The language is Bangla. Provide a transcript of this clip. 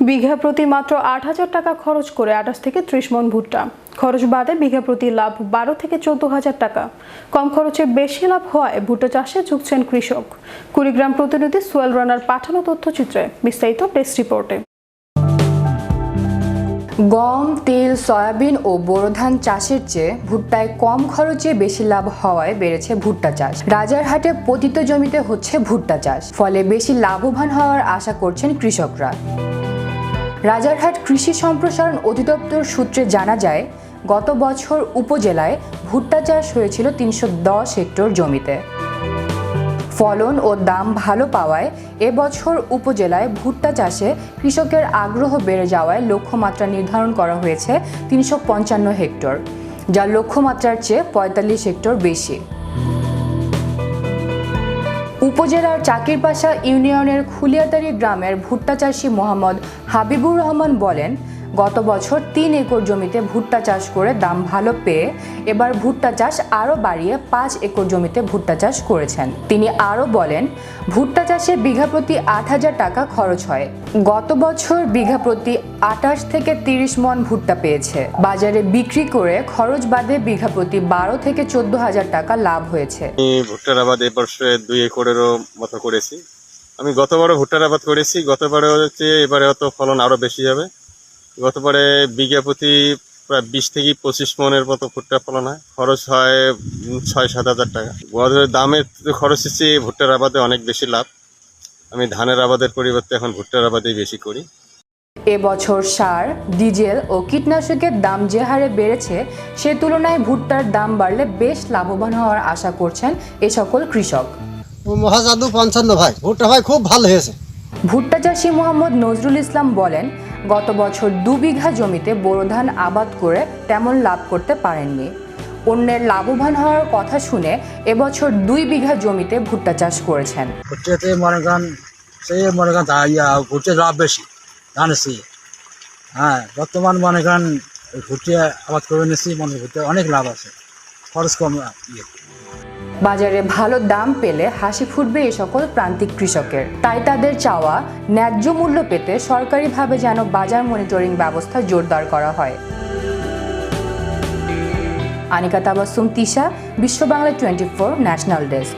বিঘা প্রতি মাত্র ৮,০০০ টাকা খরচ করে ২৮ থেকে ৩০ মণ ভুট্টা। খরচ বাদে বিঘা প্রতি লাভ ১২ থেকে ১৪,০০০ টাকা। কম খরচে বেশি লাভ হওয়ায় ভুট্টা চাষে ঝুঁকছেন কৃষক। কুড়িগ্রাম প্রতিনিধি সোহেল রানার পাঠানো তথ্যচিত্রে বিস্তারিত ডেস্ক রিপোর্টে। গম, তেল, সয়াবিন ও বোরো ধান চাষের চেয়ে ভুট্টায় কম খরচে বেশি লাভ হওয়ায় বেড়েছে ভুট্টা চাষ। রাজারহাটে পতিত জমিতে হচ্ছে ভুট্টা চাষ, ফলে বেশি লাভবান হওয়ার আশা করছেন কৃষকরা। রাজারহাট কৃষি সম্প্রসারণ অধিদপ্তর সূত্রে জানা যায়, গত বছর উপজেলায় ভুট্টা চাষ হয়েছিল ৩১০ হেক্টর জমিতে। ফলন ও দাম ভালো পাওয়ায় এবছর উপজেলায় ভুট্টা চাষে কৃষকের আগ্রহ বেড়ে যাওয়ায় লক্ষ্যমাত্রা নির্ধারণ করা হয়েছে ৩৫৫ হেক্টর, যা লক্ষ্যমাত্রার চেয়ে ৪৫ হেক্টর বেশি। উপজেলার চাকিরপাশা ইউনিয়নের খুলিয়াতারি গ্রামের ভুট্টা চাষি মোহাম্মদ হাবিবুর রহমান বলেন, গত বছর ৩ একর জমিতে ভুট্টা চাষ করে দাম ভালো পেয়ে এবার ভুট্টা চাষ আরও বাড়িয়ে ৫ একর জমিতে ভুট্টা চাষ করেছেন। তিনি আরও বলেন, ভুট্টা চাষে বিঘা প্রতি ৮,০০০ টাকা খরচ হয়। গত বছর বিঘা প্রতি ২৮ থেকে ৩০ মণ ভুট্টা পেয়েছে। বাজারে বিক্রি করে খরচ বাদে বিঘা প্রতি ১২ থেকে ১৪,০০০ টাকা লাভ হয়েছে। ভুট্টার আবাদ এ বর্ষে ২ একরেরও মতো করেছি। আমি গতবারও ভুট্টার আবাদ করেছি, গতবারে হচ্ছে এবারে হয়তো ফলন আরও বেশি হবে। গতবারে বিঘা প্রতি প্রায় ২০ থেকে ২৫ মণের মতো ভুট্টা ফলন হয়। খরচ হয় ৬-৭ হাজার টাকা। দামের খরচ হচ্ছে ভুট্টার আবাদে অনেক বেশি লাভ। আমি ধানের আবাদের পরিবর্তে এখন ভুট্টার আবাদেই বেশি করি। এবছর সার, ডিজেল ও কীটনাশকের দাম যে হারে বেড়েছে, সে তুলনায় ভুট্টার দাম বাড়লে বেশ লাভবান হওয়ার আশা করছেন এ সকল কৃষক। মহাজাদু ৫৫ ভাই, ভুট্টা ভাই খুব ভালো হয়েছে। ভুট্টা চাষি মোহাম্মদ নজরুল ইসলাম বলেন, গত বছর ২ বিঘা জমিতে বোরো ধান আবাদ করে তেমন লাভ করতে পারেননি। অন্যের লাভবান হওয়ার কথা শুনে এবছর ২ বিঘা জমিতে ভুট্টা চাষ করেছেন। ভুট্টাতে মনে করেন ভুট্টার লাভ বেশি ধানের চেয়ে। বর্তমান মনে করেন ভুট্টা আবাদ করে নিচ্ছি, মনে ভুট্টা অনেক লাভ আছে, খরচ কম। বাজারে ভালো দাম পেলে হাসি ফুটবে এ সকল প্রান্তিক কৃষকের। তাই তাদের চাওয়া, ন্যায্য মূল্য পেতে সরকারিভাবে যেন বাজার মনিটরিং ব্যবস্থা জোরদার করা হয়। আনিকা তাবাসসুম, তিশা, বিশ্ব বাংলা 24 ন্যাশনাল ডেস্ক।